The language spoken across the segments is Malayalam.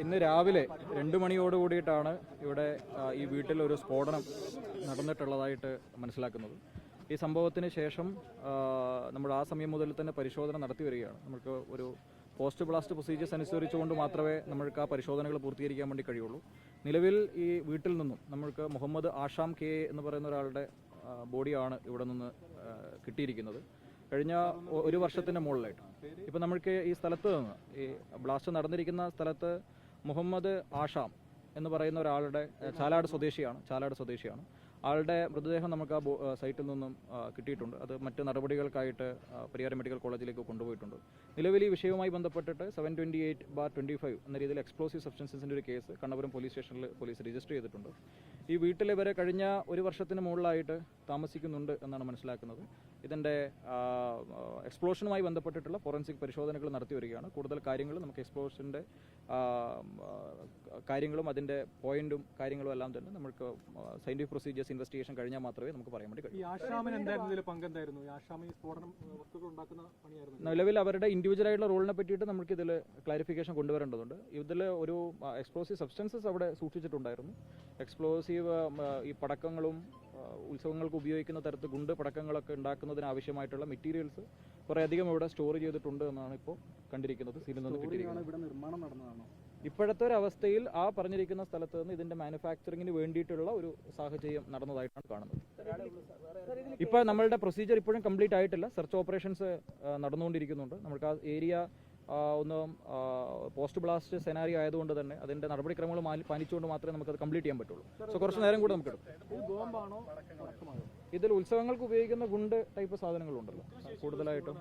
ഇന്ന് രാവിലെ 2 മണിയോടുകൂടിയിട്ടാണ് ഇവിടെ ഈ വീട്ടിൽ ഒരു സ്ഫോടനം നടന്നിട്ടുള്ളതായിട്ട് മനസ്സിലാക്കുന്നത്. ഈ സംഭവത്തിന് ശേഷം നമ്മൾ ആ സമയം മുതൽ തന്നെ പരിശോധന നടത്തി വരികയാണ്. നമുക്ക് ഒരു പോസ്റ്റ് ബ്ലാസ്റ്റ് പ്രൊസീജിയേഴ്സ് അനുസരിച്ചുകൊണ്ട് മാത്രമേ നമ്മൾക്ക് ആ പരിശോധനകൾ പൂർത്തീകരിക്കാൻ വേണ്ടി കഴിയുള്ളൂ. നിലവിൽ ഈ വീട്ടിൽ നിന്നും നമ്മൾക്ക് മുഹമ്മദ് ആഷാം കെ എന്ന് പറയുന്ന ഒരാളുടെ ബോഡിയാണ് ഇവിടെ നിന്ന് കിട്ടിയിരിക്കുന്നത്. കഴിഞ്ഞ 1 വർഷത്തിന് മുകളിലായിട്ട് ഇപ്പം നമ്മൾക്ക് ഈ സ്ഥലത്ത് നിന്ന് ഈ ബ്ലാസ്റ്റ് നടന്നിരിക്കുന്ന സ്ഥലത്ത് മുഹമ്മദ് ആഷാം എന്ന് പറയുന്ന ഒരാളുടെ ചാലാട് സ്വദേശിയാണ്. ആളുടെ മൃതദേഹം നമുക്ക് ആ സൈറ്റിൽ നിന്നും കിട്ടിയിട്ടുണ്ട്. അത് മറ്റ് നടപടികൾക്കായിട്ട് പരിയാരം മെഡിക്കൽ കോളേജിലേക്ക് കൊണ്ടുപോയിട്ടുണ്ട്. നിലവിൽ ഈ വിഷയവുമായി ബന്ധപ്പെട്ടിട്ട് 728/25 എന്ന രീതിയിൽ എക്സ്പ്ലോസീവ് സബ്സ്റ്റൻസസിൻ്റെ ഒരു കേസ് കണ്ണപുരം പോലീസ് സ്റ്റേഷനിൽ പോലീസ് രജിസ്റ്റർ ചെയ്തിട്ടുണ്ട്. ഈ വീട്ടിൽ ഇവരെ കഴിഞ്ഞ 1 വർഷത്തിന് മുകളിലായിട്ട് താമസിക്കുന്നുണ്ട് എന്നാണ് മനസ്സിലാക്കുന്നത്. ഇതിൻ്റെ എക്സ്പ്ലോഷനുമായി ബന്ധപ്പെട്ടിട്ടുള്ള ഫോറൻസിക് പരിശോധനകൾ നടത്തി വരികയാണ്. കൂടുതൽ കാര്യങ്ങൾ നമുക്ക് എക്സ്പ്ലോഷൻ്റെ കാര്യങ്ങളും അതിൻ്റെ പോയിന്റും കാര്യങ്ങളും എല്ലാം തന്നെ നമുക്ക് സയന്റിഫിക് പ്രൊസീജിയേഴ്സ് ഇൻവെസ്റ്റിഗേഷൻ കഴിഞ്ഞാൽ മാത്രമേ നമുക്ക് പറയാൻ വേണ്ടി കഴിയൂ. നിലവിൽ അവരുടെ ഇൻഡിവിജ്വൽ ആയിട്ടുള്ള റോളിനെ പറ്റിയിട്ട് നമുക്ക് ഇതിൽ ക്ലാരിഫിക്കേഷൻ കൊണ്ടുവരേണ്ടതുണ്ട്. ഇതിൽ ഒരു എക്സ്പ്ലോസീവ് സബ്സ്റ്റൻസസ് അവിടെ സൂക്ഷിച്ചിട്ടുണ്ടായിരുന്നു. എക്സ്പ്ലോസീവ് ഈ പടക്കങ്ങളും ഉത്സവങ്ങൾക്ക് ഉപയോഗിക്കുന്ന തരത്തിൽ ഗുണ്ട് പടക്കങ്ങളൊക്കെ ഉണ്ടാക്കുന്നതിന് ആവശ്യമായിട്ടുള്ള മെറ്റീരിയൽസ് കുറേയധികം ഇവിടെ സ്റ്റോർ ചെയ്തിട്ടുണ്ട് എന്നാണ് ഇപ്പോൾ കണ്ടിരിക്കുന്നത്. സീലിൽ നിന്ന് കിട്ടിയിരിക്കുന്നത് ഇപ്പോഴത്തെ ഒരു അവസ്ഥയിൽ ആ പറഞ്ഞിരിക്കുന്ന സ്ഥലത്ത് നിന്ന് ഇതിന്റെ മാനുഫാക്ചറിങ്ങിന് വേണ്ടിയിട്ടുള്ള ഒരു സാഹചര്യം നടന്നതായിട്ടാണ് കാണുന്നത്. ഇപ്പോൾ നമ്മളുടെ പ്രൊസീജിയർ ഇപ്പോഴും കംപ്ലീറ്റ് ആയിട്ടില്ല. സെർച്ച് ഓപ്പറേഷൻസ് നടന്നുകൊണ്ടിരിക്കുന്നുണ്ട്. നമുക്ക് ആ ഏരിയ ഒന്ന് പോസ്റ്റ് ബ്ലാസ്റ്റ് സെനാരി ആയതുകൊണ്ട് തന്നെ അതിന്റെ നടപടിക്രമങ്ങൾ പാലിച്ചുകൊണ്ട് മാത്രമേ നമുക്കത് കംപ്ലീറ്റ് ചെയ്യാൻ പറ്റുള്ളൂ. സോ കുറച്ച് നേരം കൂടെ നമുക്ക് എടുക്കും. ഇതിൽ ഉത്സവങ്ങൾക്ക് ഉപയോഗിക്കുന്ന ഗുണ്ട് ടൈപ്പ് സാധനങ്ങളുണ്ടല്ലോ കൂടുതലായിട്ടും.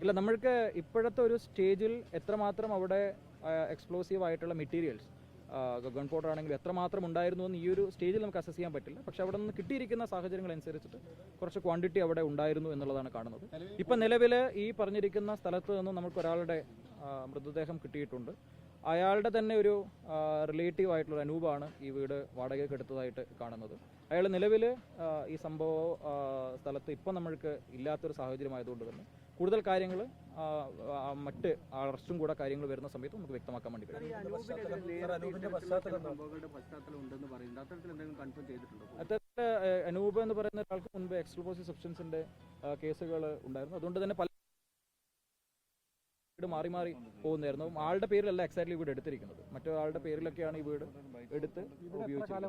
ഇല്ല, നമ്മൾക്ക് ഇപ്പോഴത്തെ ഒരു സ്റ്റേജിൽ എത്രമാത്രം അവിടെ എക്സ്പ്ലോസീവ് ആയിട്ടുള്ള മെറ്റീരിയൽസ് ഗൺ പൗഡർ ആണെങ്കിലും എത്രമാത്രം ഉണ്ടായിരുന്നു എന്ന് ഈ ഒരു സ്റ്റേജിൽ നമുക്ക് അസസ് ചെയ്യാൻ പറ്റില്ല. പക്ഷെ അവിടെ നിന്ന് കിട്ടിയിരിക്കുന്ന സാഹചര്യങ്ങൾ അനുസരിച്ചിട്ട് കുറച്ച് ക്വാണ്ടിറ്റി അവിടെ ഉണ്ടായിരുന്നു എന്നുള്ളതാണ് കാണുന്നത്. ഇപ്പം നിലവിൽ ഈ പറഞ്ഞിരിക്കുന്ന സ്ഥലത്ത് നിന്ന് നമുക്ക് ഒരാളുടെ മൃതദേഹം കിട്ടിയിട്ടുണ്ട്. അയാളുടെ തന്നെ ഒരു റിലേറ്റീവ് ആയിട്ടുള്ള അനൂപാണ് ഈ വീട് വാടകയ്ക്ക് എടുത്തതായിട്ട് കാണുന്നത്. അയാൾ നിലവിൽ ഈ സംഭവ സ്ഥലത്ത് ഇപ്പം നമ്മൾക്ക് ഇല്ലാത്തൊരു സാഹചര്യമായതുകൊണ്ട് തന്നെ കൂടുതൽ കാര്യങ്ങൾ മറ്റ് അറസ്റ്റും കൂടെ കാര്യങ്ങൾ വരുന്ന സമയത്ത് നമുക്ക് വ്യക്തമാക്കാൻ വേണ്ടി കഴിയും. അത്തരത്തിൽ അനൂപ് എന്ന് പറയുന്ന ഒരാൾക്ക് മുൻപ് എക്സ്പ്ലോസീവ് സബ്സ്റ്റൻസിന്റെ കേസുകൾ ഉണ്ടായിരുന്നു. അതുകൊണ്ട് തന്നെ പല വീട് മാറി മാറി പോകുന്നായിരുന്നു. ആളുടെ പേരിലല്ല എക്സാക്ട്ലി വീട് എടുത്തിരിക്കുന്നത്, മറ്റൊരാളുടെ പേരിലൊക്കെയാണ് ഈ വീട് എടുത്ത് ഉപയോഗിച്ചത്.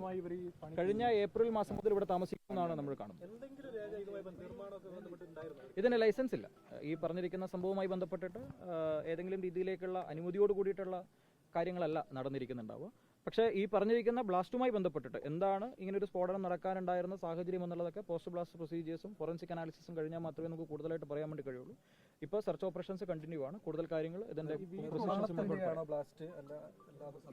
കഴിഞ്ഞ ഏപ്രിൽ മാസം മുതൽ ഇവിടെ താമസിക്കുന്നതാണ് നമ്മൾ കാണുന്നത്. ഇതിന് ലൈസൻസ് ഇല്ല. ഈ പറഞ്ഞിരിക്കുന്ന സംഭവവുമായി ബന്ധപ്പെട്ടിട്ട് ഏതെങ്കിലും രീതിയിലേക്കുള്ള അനുമതിയോട് കൂടിയിട്ടുള്ള കാര്യങ്ങളല്ല നടന്നിരിക്കുന്നുണ്ടാവുക. പക്ഷേ ഈ പറഞ്ഞിരിക്കുന്ന ബ്ലാസ്റ്റുമായി ബന്ധപ്പെട്ടിട്ട് എന്താണ് ഇങ്ങനൊരു സ്ഫോടനം നടക്കാനുണ്ടായിരുന്ന സാഹചര്യം എന്നുള്ളതൊക്കെ പോസ്റ്റ് ബ്ലാസ്റ്റ് പ്രൊസീജിയേഴ്സും ഫോറൻസിക് അനാലിസിസും കഴിഞ്ഞാൽ മാത്രമേ നമുക്ക് കൂടുതലായിട്ട് പറയാൻ വേണ്ടി കഴിയുള്ളൂ. ഇപ്പോൾ സെർച്ച് ഓപ്പറേഷൻസ് കണ്ടിന്യൂ ആണ്. കൂടുതൽ കാര്യങ്ങൾ ഇതിന്റെ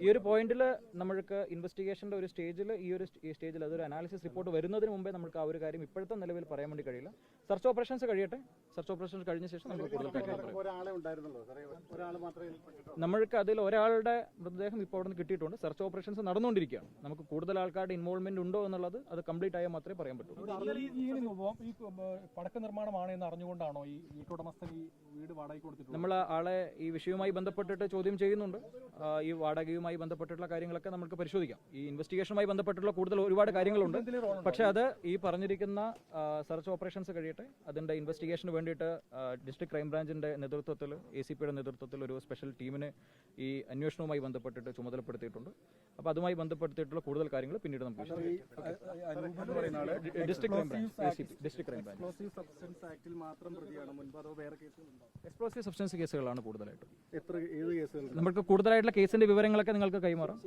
ഈ ഒരു പോയിന്റിൽ നമ്മൾക്ക് ഇൻവെസ്റ്റിഗേഷന്റെ ഒരു സ്റ്റേജിൽ ഈ സ്റ്റേജിൽ അതൊരു അനാലിസിസ് റിപ്പോർട്ട് വരുന്നതിന് മുമ്പേ നമുക്ക് ആ ഒരു കാര്യം ഇപ്പോഴത്തെ നിലവിൽ പറയാൻ വേണ്ടി കഴിയില്ല. സെർച്ച് ഓപ്പറേഷൻസ് കഴിയട്ടെ. സെർച്ച് ഓപ്പറേഷൻസ് കഴിഞ്ഞ ശേഷം നമുക്ക് കൂടുതൽ കാര്യങ്ങൾ നമ്മൾക്ക് അതിൽ ഒരാളുടെ മൃതദേഹം ഇപ്പോൾ അവിടെ നിന്ന് കിട്ടിയിട്ടുണ്ട്. സെർച്ച് ഓപ്പറേഷൻസ് നടന്നുകൊണ്ടിരിക്കുകയാണ്. നമുക്ക് കൂടുതൽ ആൾക്കാരുടെ ഇൻവോൾവ്മെന്റ് ഉണ്ടോ എന്നുള്ളത് അത് കംപ്ലീറ്റ് ആയാൽ മാത്രമേ പറയാൻ പറ്റൂ. പടക്ക നിർമ്മാണമാണ് എന്ന് അറിഞ്ഞുകൊണ്ടാണോ ഈ വീട്ടുടമസ്ഥൻ ഈ വീട് വാടകയ്ക്ക് കൊടുത്തിട്ടുള്ളത്? നമ്മൾ ആളെ ഈ വിഷയവുമായി ബന്ധപ്പെട്ടിട്ട് ചോദ്യം ചെയ്യുന്നുണ്ട്. ഈ വാടകയുമായി ബന്ധപ്പെട്ടിട്ടുള്ള കാര്യങ്ങളൊക്കെ നമുക്ക് പരിശോധിക്കാം. ഈ ഇൻവെസ്റ്റിഗേഷനുമായി ബന്ധപ്പെട്ടുള്ള ഒരുപാട് കാര്യങ്ങളുണ്ട്. പക്ഷെ അത് ഈ പറഞ്ഞിരിക്കുന്ന സെർച്ച് ഓപ്പറേഷൻസ് കഴിയട്ടെ. അതിന്റെ ഇൻവെസ്റ്റിഗേഷന് വേണ്ടിയിട്ട് ഡിസ്ട്രിക്ട് ക്രൈംബ്രാഞ്ചിന്റെ നേതൃത്വത്തിൽ ACPയുടെ നേതൃത്വത്തിൽ ഒരു സ്പെഷ്യൽ ടീമിനെ ഈ അന്വേഷണവുമായി ബന്ധപ്പെട്ടിട്ട് ചുമതലപ്പെടുത്തിയിട്ടുണ്ട്. അപ്പോൾ അതുമായി ബന്ധപ്പെടുത്തിയിട്ടുള്ള കൂടുതൽ കാര്യങ്ങൾ പിന്നീട് നമുക്ക് ഡിസ്ട്രിക്ട് ക്രൈംബ്രാഞ്ച് എക്സ്പ്ലോസീവ് സബ്സ്റ്റൻസ് കേസുകളാണ് കൂടുതലായിട്ട്. ഏത് കേസുകൾ? നമുക്ക് കൂടുതലായിട്ടുള്ള കേസിന്റെ വിവരങ്ങളൊക്കെ നിങ്ങൾക്ക് കൈമാറാം.